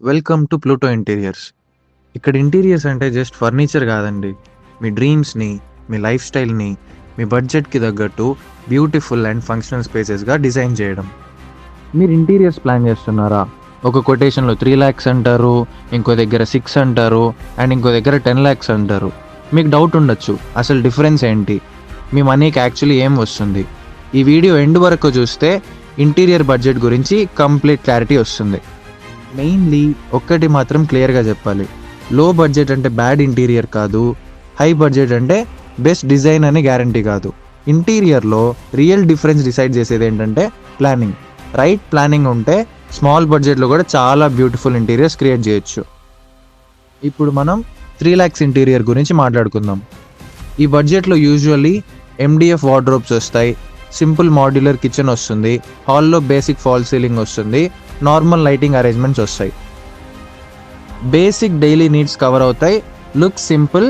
Welcome to Pluto interiors. ఇక్కడ interiors అంటే just furniture కాదండి, మీ డ్రీమ్స్ని, మీ లైఫ్ స్టైల్ని మీ బడ్జెట్కి తగ్గట్టు బ్యూటిఫుల్ అండ్ ఫంక్షనల్ స్పేసెస్గా డిజైన్ చేయడం. మీరు ఇంటీరియర్స్ ప్లాన్ చేస్తున్నారా? ఒక కొటేషన్లో 3 lakhs అంటారు, ఇంకో దగ్గర 6 అంటారు, అండ్ ఇంకో దగ్గర 10 lakhs అంటారు. మీకు డౌట్ ఉండొచ్చు, అసలు డిఫరెన్స్ ఏంటి, మీ మనీకి యాక్చువల్లీ ఏం వస్తుంది? ఈ వీడియో ఎండ్ వరకు చూస్తే ఇంటీరియర్ బడ్జెట్ గురించి కంప్లీట్ క్లారిటీ వస్తుంది. మెయిన్లీ ఒక్కటి మాత్రం క్లియర్గా చెప్పాలి, లో బడ్జెట్ అంటే బ్యాడ్ ఇంటీరియర్ కాదు, హై బడ్జెట్ అంటే బెస్ట్ డిజైన్ అని గ్యారంటీ కాదు. ఇంటీరియర్లో రియల్ డిఫరెన్స్ డిసైడ్ చేసేది ఏంటంటే ప్లానింగ్. రైట్ ప్లానింగ్ ఉంటే స్మాల్ బడ్జెట్లో కూడా చాలా బ్యూటిఫుల్ ఇంటీరియర్స్ క్రియేట్ చేయొచ్చు. ఇప్పుడు మనం 3 lakhs ఇంటీరియర్ గురించి మాట్లాడుకుందాం. ఈ బడ్జెట్లో యూజువల్లీ MDF వార్డ్రోబ్స్ వస్తాయి, సింపుల్ మాడ్యులర్ కిచెన్ వస్తుంది, హాల్లో బేసిక్ ఫాల్ సీలింగ్ వస్తుంది, నార్మల్ లైటింగ్ అరేంజ్మెంట్స్ వస్తాయి. బేసిక్ డైలీ నీడ్స్ కవర్ అవుతాయి, లుక్ సింపుల్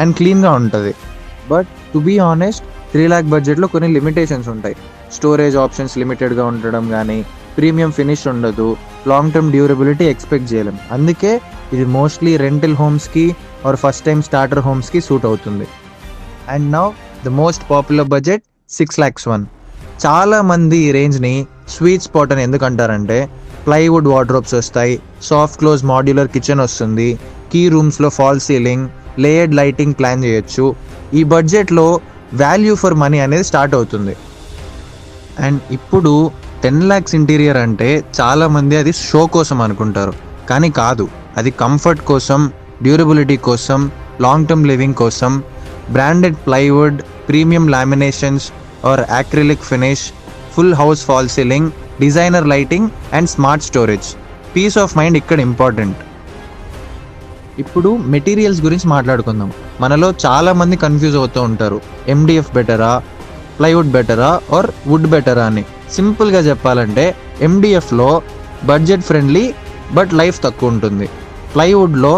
అండ్ క్లీన్గా ఉంటుంది. But to be honest, 3 lakh బడ్జెట్లో కొన్ని లిమిటేషన్స్ ఉంటాయి. స్టోరేజ్ ఆప్షన్స్ లిమిటెడ్గా ఉండడం కానీ, ప్రీమియం ఫినిష్ ఉండదు, లాంగ్ టర్మ్ డ్యూరబిలిటీ ఎక్స్పెక్ట్ చేయలేం. అందుకే ఇది మోస్ట్లీ రెంటల్ హోమ్స్కి ఆర్ ఫస్ట్ టైం స్టార్టర్ హోమ్స్కి సూట్ అవుతుంది. And now the most popular budget 6 lakhs one. చాలామంది ఈ రేంజ్ని స్వీట్ స్పాట్ అని ఎందుకు అంటారంటే, ప్లైవుడ్ వార్డ్రోబ్స్ వస్తాయి, సాఫ్ట్ క్లోజ్ మాడ్యులర్ కిచెన్ వస్తుంది, కీ రూమ్స్లో fall ceiling, layered lighting plan చేయొచ్చు. ఈ బడ్జెట్లో వాల్యూ ఫర్ మనీ అనేది స్టార్ట్ అవుతుంది. అండ్ ఇప్పుడు 10 lakhs ఇంటీరియర్ అంటే చాలామంది అది షో కోసం అనుకుంటారు, కానీ కాదు. అది కంఫర్ట్ కోసం, డ్యూరబిలిటీ కోసం, లాంగ్ టర్మ్ లివింగ్ కోసం. Branded plywood, premium laminations or acrylic finish, full house fall ceiling, designer lighting and smart storage. Peace of mind ఇక్కడ ఇంపార్టెంట్. ఇప్పుడు మెటీరియల్స్ గురించి మాట్లాడుకుందాం. మనలో చాలామంది కన్ఫ్యూజ్ అవుతూ ఉంటారు, MDF బెటరా, ప్లైవుడ్ బెటరా ఆర్ వుడ్ బెటరా అని. సింపుల్గా చెప్పాలంటే MDFలో బడ్జెట్ ఫ్రెండ్లీ బట్ లైఫ్ తక్కువ ఉంటుంది. ప్లైవుడ్లో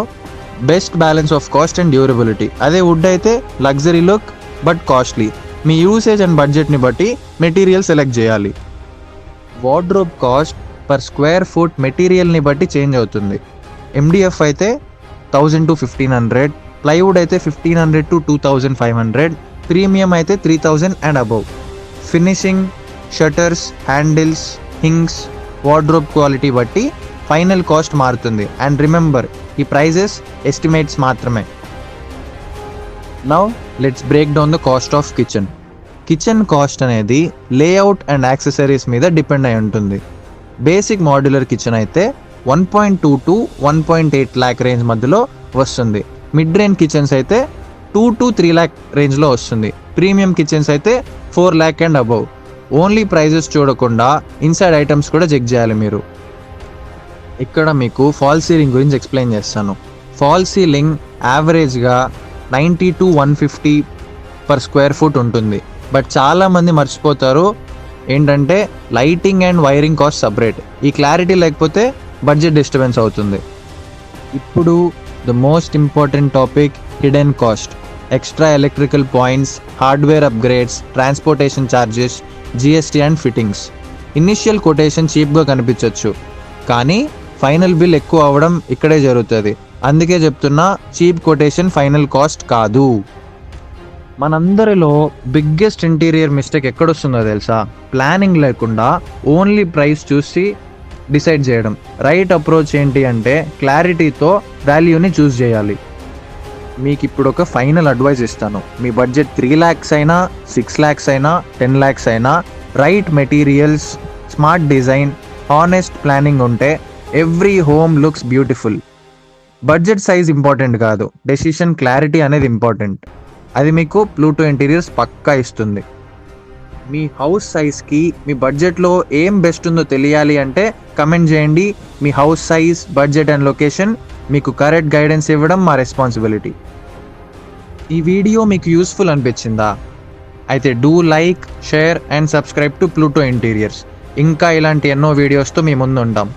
best balance of cost and durability. అదే వుడ్ అయితే లగ్జరీ లుక్ బట్ కాస్ట్లీ. మీ యూసేజ్ అండ్ బడ్జెట్ని బట్టి మెటీరియల్ సెలెక్ట్ చేయాలి. Wardrobe cost per square foot మెటీరియల్ని బట్టి చేంజ్ అవుతుంది. MDF అయితే 1000 to 1500, ప్లైవుడ్ అయితే 1500 to 2500, ప్రీమియం అయితే 3000 and above. Finishing, shutters, handles, hinges, wardrobe quality బట్టి ఫైనల్ కాస్ట్ మారుతుంది. అండ్ రిమెంబర్, ఈ ప్రైజెస్ ఎస్టిమేట్స్ మాత్రమే. Now let's break down the cost of kitchen. Kitchen cost అనేది లేఅవుట్ అండ్ యాక్సెసరీస్ మీద depend అయి ఉంటుంది. బేసిక్ మాడ్యులర్ కిచెన్ అయితే 1.2 to 1.8 lakh range మధ్యలో వస్తుంది. మిడ్ రేంజ్ కిచెన్స్ అయితే 2 to 3 lakh రేంజ్లో వస్తుంది. ప్రీమియం కిచెన్స్ అయితే 4 lakh and above. Only prices చూడకుండా ఇన్సైడ్ ఐటమ్స్ కూడా చెక్ చేయాలి మీరు. ఇక్కడ మీకు ఫాల్ సీలింగ్ గురించి ఎక్స్ప్లెయిన్ చేస్తాను. ఫాల్ సీలింగ్ యావరేజ్గా 90 to 150 పర్ స్క్వేర్ ఫుట్ ఉంటుంది. బట్ చాలామంది మర్చిపోతారు ఏంటంటే lighting and wiring cost separate. ఈ క్లారిటీ లేకపోతే బడ్జెట్ డిస్టర్బెన్స్ అవుతుంది. ఇప్పుడు the most important topic, hidden cost. Extra electrical points, hardware upgrades, transportation charges, GST and fittings. Initial quotation చీప్గా కనిపించవచ్చు, కానీ ఫైనల్ బిల్ ఎక్కువ అవ్వడం ఇక్కడే జరుగుతుంది. అందుకే చెప్తున్నా, చీప్ కొటేషన్ ఫైనల్ కాస్ట్ కాదు. మనందరిలో బిగ్గెస్ట్ ఇంటీరియర్ మిస్టేక్ ఎక్కడొస్తుందో తెలుసా? ప్లానింగ్ లేకుండా ఓన్లీ ప్రైస్ చూసి డిసైడ్ చేయడం. రైట్ అప్రోచ్ ఏంటి అంటే క్లారిటీతో వాల్యూని చూస్ చేయాలి. మీకు ఇప్పుడు ఒక ఫైనల్ అడ్వైస్ ఇస్తాను. మీ బడ్జెట్ 3 lakhs అయినా, 6 lakhs అయినా, 10 lakhs అయినా, right materials, smart design, honest planning ఉంటే every home looks beautiful. Budget size important కాదు, డెసిషన్ క్లారిటీ అనేది ఇంపార్టెంట్. అది మీకు ప్లూటో ఇంటీరియర్స్ పక్కా ఇస్తుంది. మీ హౌస్ సైజ్కి మీ బడ్జెట్లో ఏం బెస్ట్ ఉందో తెలియాలి అంటే కమెంట్ చేయండి. మీ house size, budget and location మీకు కరెక్ట్ గైడెన్స్ ఇవ్వడం మా రెస్పాన్సిబిలిటీ. ఈ వీడియో మీకు యూస్ఫుల్ అనిపించిందా? అయితే do like, share and subscribe to Pluto interiors. ఇంకా ఇలాంటి ఎన్నో వీడియోస్తో మీ ముందు ఉంటాం.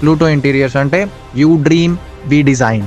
ప్లూటో ఇంటీరియర్స్ అంటే యూ డ్రీమ్, వి డిజైన్.